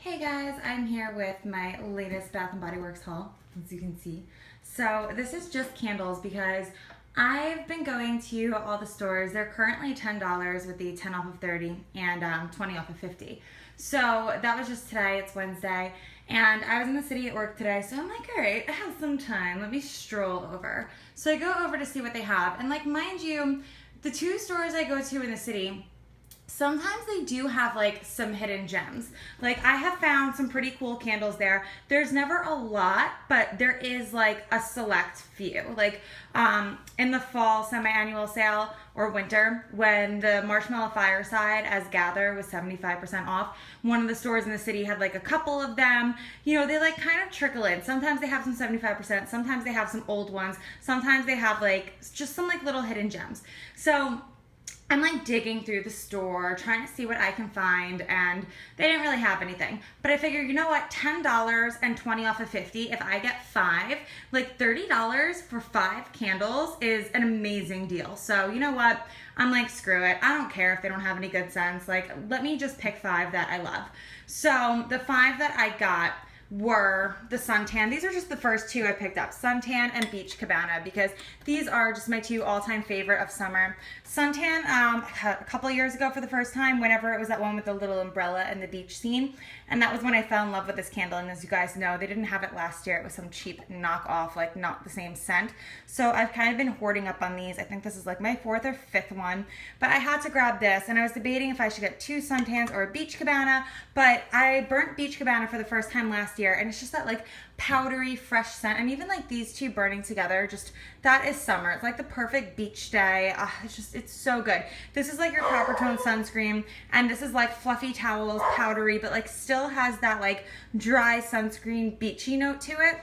Hey guys, I'm here with my latest Bath & Body Works haul, as you can see. So this is just candles because I've been going to all the stores. They're currently $10 with the 10 off of 30 and 20 off of 50. So that was just today, it's Wednesday, and I was in the city at work today, so I'm like, all right, I have some time, let me stroll over. So I go over to see what they have, and like, mind you, the two stores I go to in the city, sometimes they do have like some hidden gems. Like I have found some pretty cool candles there. There's never a lot, but there is like a select few. Like in the fall semi-annual sale or winter, when the Marshmallow Fireside as Gather was 75% off, one of the stores in the city had like a couple of them. You know, they like kind of trickle in. Sometimes they have some 75%, sometimes they have some old ones, sometimes they have like just some like little hidden gems. So I'm like digging through the store, trying to see what I can find, and they didn't really have anything. But I figured, you know what, $10 and 20 off of 50, if I get 5, like $30 for 5 candles is an amazing deal. So you know what, I'm like, screw it. I don't care if they don't have any good scents. Like, let me just pick 5 that I love. So the 5 that I got were the Suntan. These are just the first 2 I picked up, Suntan and Beach Cabana, because these are just my 2 all-time favorite of summer. Suntan, a couple of years ago for the first time, whenever it was that one with the little umbrella and the beach scene, and that was when I fell in love with this candle. And as you guys know, they didn't have it last year. It was some cheap knockoff, like not the same scent. So I've kind of been hoarding up on these. I think this is like my 4th or 5th one, but I had to grab this, and I was debating if I should get 2 Suntans or a Beach Cabana, but I burnt Beach Cabana for the first time last year, and it's just that like powdery fresh scent, and even like these 2 burning together, just that is summer. It's like the perfect beach day. It's so good. This is like your copper tone sunscreen, and this is like fluffy towels, powdery, but like still has that like dry sunscreen beachy note to it.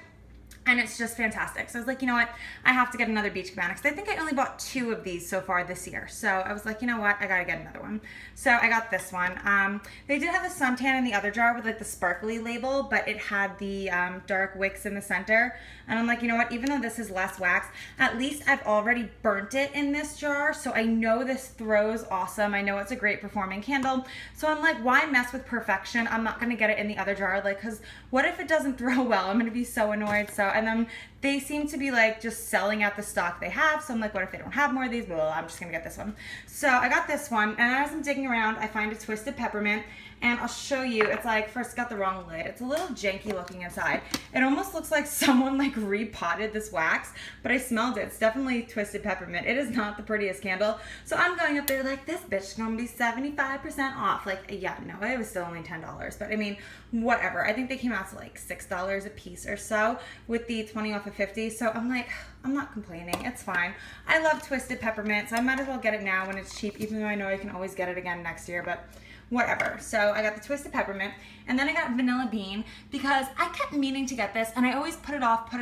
And it's just fantastic. So I was like, you know what? I have to get another Beach Cabana, because I think I only bought 2 of these so far this year. So I was like, you know what? I gotta get another one. So I got this one. They did have a Suntan in the other jar with like the sparkly label, but it had the dark wicks in the center. And I'm like, you know what? Even though this is less wax, at least I've already burnt it in this jar. So I know this throws awesome. I know it's a great performing candle. So I'm like, why mess with perfection? I'm not gonna get it in the other jar. Like, cause what if it doesn't throw well? I'm gonna be so annoyed. So, and then they seem to be like just selling out the stock they have. So I'm like, what if they don't have more of these? Well, I'm just gonna get this one. So I got this one, and as I'm digging around, I find a Twisted Peppermint, and I'll show you. It's like, first got the wrong lid. It's a little janky looking inside. It almost looks like someone like repotted this wax, but I smelled it. It's definitely Twisted Peppermint. It is not the prettiest candle. So I'm going up there like, this bitch is gonna be 75% off. Like, yeah, no, it was still only $10, but I mean, whatever. I think they came out to like $6 a piece or so with the 20 off of 50. So I'm like, I'm not complaining. It's fine. I love Twisted Peppermint, so I might as well get it now when it's cheap, even though I know I can always get it again next year, but whatever. So I got the Twisted Peppermint, and then I got Vanilla Bean, because I kept meaning to get this, and I always put it off.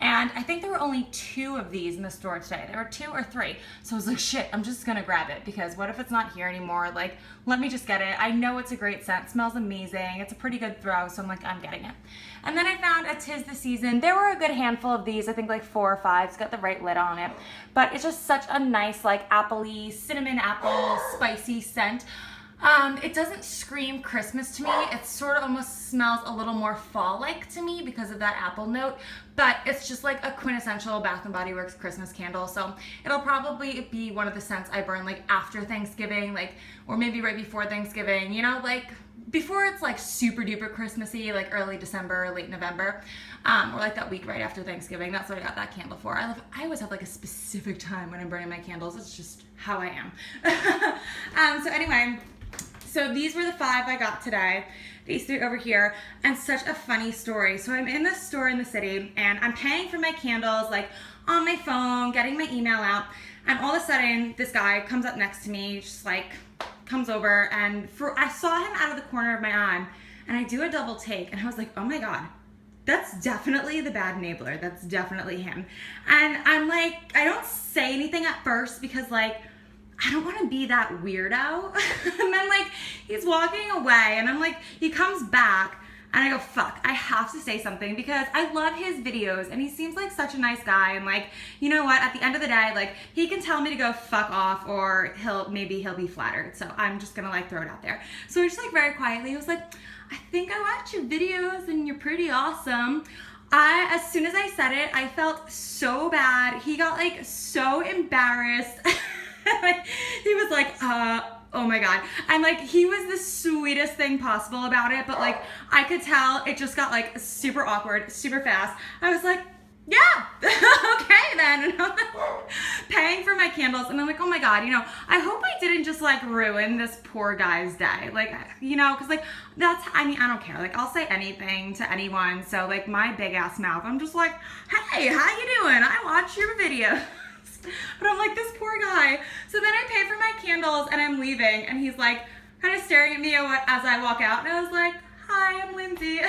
And I think there were only 2 of these in the store today. There were 2 or 3. So I was like, shit, I'm just gonna grab it, because what if it's not here anymore? Like, let me just get it. I know it's a great scent. It smells amazing. It's a pretty good throw, so I'm like, I'm getting it. And then I found a 'Tis the Season. There were a good handful of these. I think like 4 or 5. It's got the right lid on it. But it's just such a nice, like, appley, cinnamon apple, spicy scent. It doesn't scream Christmas to me. It sort of almost smells a little more fall-like to me because of that apple note, but it's just like a quintessential Bath & Body Works Christmas candle. So it'll probably be one of the scents I burn like after Thanksgiving, like, or maybe right before Thanksgiving, you know, like before it's like super duper Christmassy, like early December, late November, or like that week right after Thanksgiving. That's what I got that candle for. I always have like a specific time when I'm burning my candles. It's just how I am. So anyway, so these were the 5 I got today, these 3 over here, and such a funny story. So I'm in this store in the city, and I'm paying for my candles, like on my phone, getting my email out, and all of a sudden, this guy comes up next to me, just like comes over, and I saw him out of the corner of my eye, and I do a double take, and I was like, oh my God, that's definitely the bad enabler. That's definitely him. And I'm like, I don't say anything at first, because like, I don't want to be that weirdo. And then like, he's walking away, and I'm like, he comes back, And I go, fuck, I have to say something because I love his videos and he seems like such a nice guy. And like, you know what, at the end of the day, like he can tell me to go fuck off or maybe he'll be flattered. So I'm just gonna like throw it out there. So he just like very quietly was like, I think I watch your videos and you're pretty awesome. As soon as I said it, I felt so bad. He got like so embarrassed. He was like, oh my God. And like, he was the sweetest thing possible about it, but like, I could tell it just got like super awkward, super fast. I was like, yeah, okay then. And I'm like, paying for my candles. And I'm like, oh my God, you know, I hope I didn't just like ruin this poor guy's day. Like, you know, cause like I mean, I don't care. Like I'll say anything to anyone. So like my big ass mouth, I'm just like, hey, how you doing? I watch your videos. But I'm like, this poor guy. So then I pay for my candles and I'm leaving and he's like kind of staring at me as I walk out. And I was like, hi, I'm Lindsay.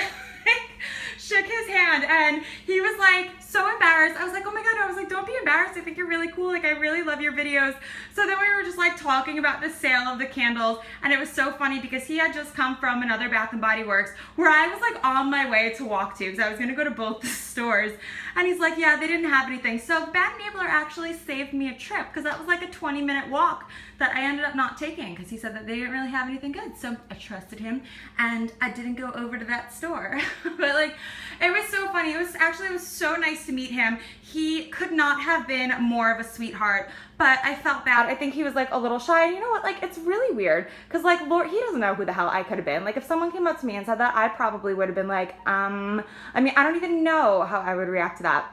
Shook his hand and he was like so embarrassed. I was like, oh my God. I was like, don't be embarrassed. I think you're really cool. Like I really love your videos. So then we were just like talking about the sale of the candles and it was so funny because he had just come from another Bath and Body Works where I was like on my way to walk to because I was going to go to both the stores and he's like, yeah, they didn't have anything. So Bad Nabler actually saved me a trip because that was like a 20-minute walk that I ended up not taking because he said that they didn't really have anything good. So I trusted him and I didn't go over to that store. But like, it was so funny. It was so nice to meet him. He could not have been more of a sweetheart, but I felt bad. I think he was like a little shy. And you know what? Like, it's really weird because like, Lord, he doesn't know who the hell I could have been. Like, if someone came up to me and said that, I probably would have been like, I mean, I don't even know how I would react to that.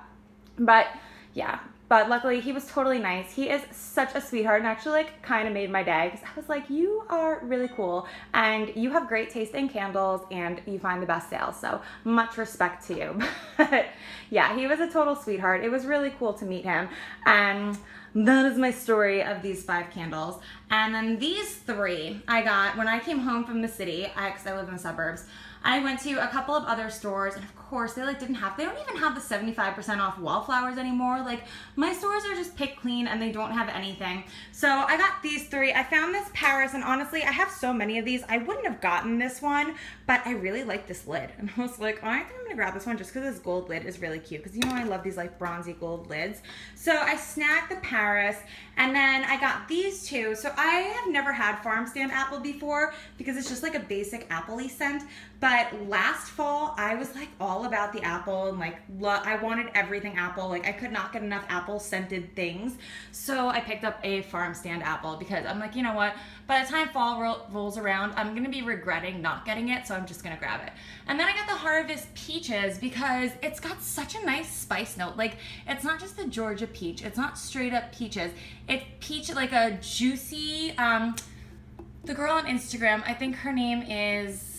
But yeah. But luckily, he was totally nice. He is such a sweetheart and actually like kind of made my day because I was like, you are really cool and you have great taste in candles and you find the best sales. So much respect to you. But yeah, he was a total sweetheart. It was really cool to meet him. And that is my story of these 5 candles. And then these 3 I got when I came home from the city, because I live in the suburbs. I went to a couple of other stores and of course they like they don't even have the 75% off wallflowers anymore. Like my stores are just pick clean and they don't have anything. So I got these 3. I found this Paris and honestly I have so many of these. I wouldn't have gotten this one, but I really like this lid. And I was like, oh, I think I'm gonna grab this one just because this gold lid is really cute. Because you know I love these like bronzy gold lids. So I snagged the Paris and then I got these 2. So I have never had farm stand apple before because it's just like a basic apple-y scent. But last fall, I was like all about the apple and like I wanted everything apple. Like I could not get enough apple scented things. So I picked up a farm stand apple because I'm like, you know what? By the time fall rolls around, I'm going to be regretting not getting it. So I'm just going to grab it. And then I got the Harvest Peaches because it's got such a nice spice note. Like it's not just the Georgia peach. It's not straight up peaches. It's peach, like a juicy, the girl on Instagram, I think her name is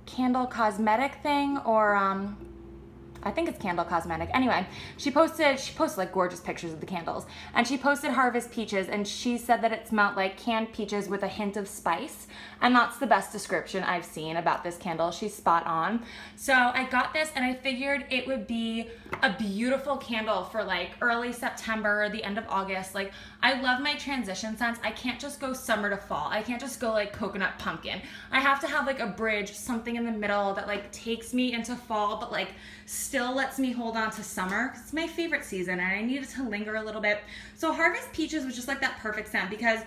Candle Cosmetic thing or I think it's Candle Cosmetic. Anyway, she posted like gorgeous pictures of the candles and she posted Harvest Peaches and she said that it smelled like canned peaches with a hint of spice and that's the best description I've seen about this candle. She's spot on. So I got this and I figured it would be a beautiful candle for like early September or the end of August. Like I love my transition scents. I can't just go summer to fall. I can't just go like coconut pumpkin. I have to have like a bridge, something in the middle that like takes me into fall but like still lets me hold on to summer. It's my favorite season and I needed to linger a little bit. So Harvest Peaches was just like that perfect scent because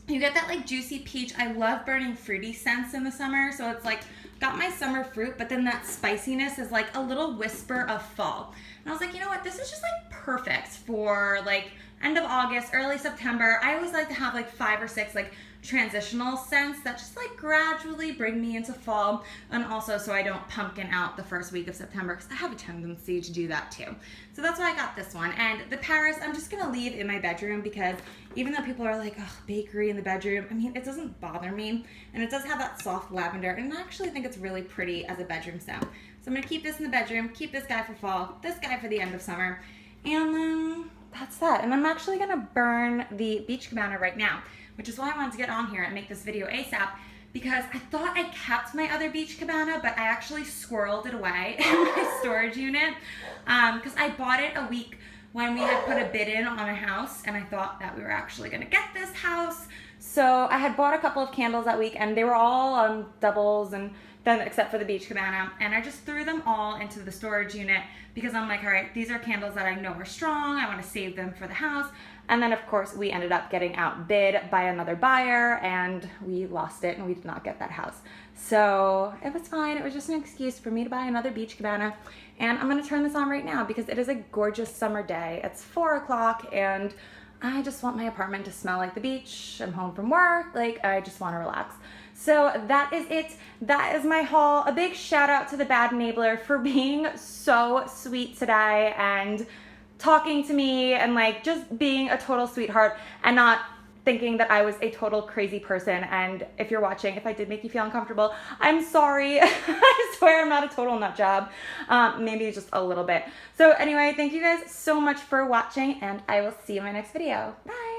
you get that like juicy peach. I love burning fruity scents in the summer. So it's like got my summer fruit, but then that spiciness is like a little whisper of fall. And I was like, you know what? This is just like perfect for like end of August, early September. I always like to have like 5 or 6 like transitional scents that just like gradually bring me into fall and also so I don't pumpkin out the first week of September because I have a tendency to do that too. So that's why I got this one. And the Paris I'm just gonna leave in my bedroom because even though people are like, oh, bakery in the bedroom, I mean, it doesn't bother me and it does have that soft lavender and I actually think it's really pretty as a bedroom scent. So I'm gonna keep this in the bedroom, keep this guy for fall, this guy for the end of summer, and then that's that. And I'm actually gonna burn the Beach Cabana right now, which is why I wanted to get on here and make this video ASAP because I thought I kept my other Beach Cabana, but I actually squirreled it away in my storage unit because I bought it a week when we had put a bid in on a house and I thought that we were actually gonna get this house. So I had bought a couple of candles that week, and they were all doubles, and then except for the beach cabana, and I just threw them all into the storage unit because I'm like, all right, these are candles that I know are strong. I want to save them for the house. And then of course we ended up getting outbid by another buyer, and we lost it, and we did not get that house. So it was fine. It was just an excuse for me to buy another beach cabana. And I'm gonna turn this on right now because it is a gorgeous summer day. It's 4 o'clock, and I just want my apartment to smell like the beach. I'm home from work, like I just want to relax. So that is it. That is my haul. A big shout out to the Bad Enabler for being so sweet today and talking to me and like just being a total sweetheart and not thinking that I was a total crazy person. And if you're watching, if I did make you feel uncomfortable, I'm sorry. I swear I'm not a total nut job. Maybe just a little bit. So anyway, thank you guys so much for watching, and I will see you in my next video. Bye.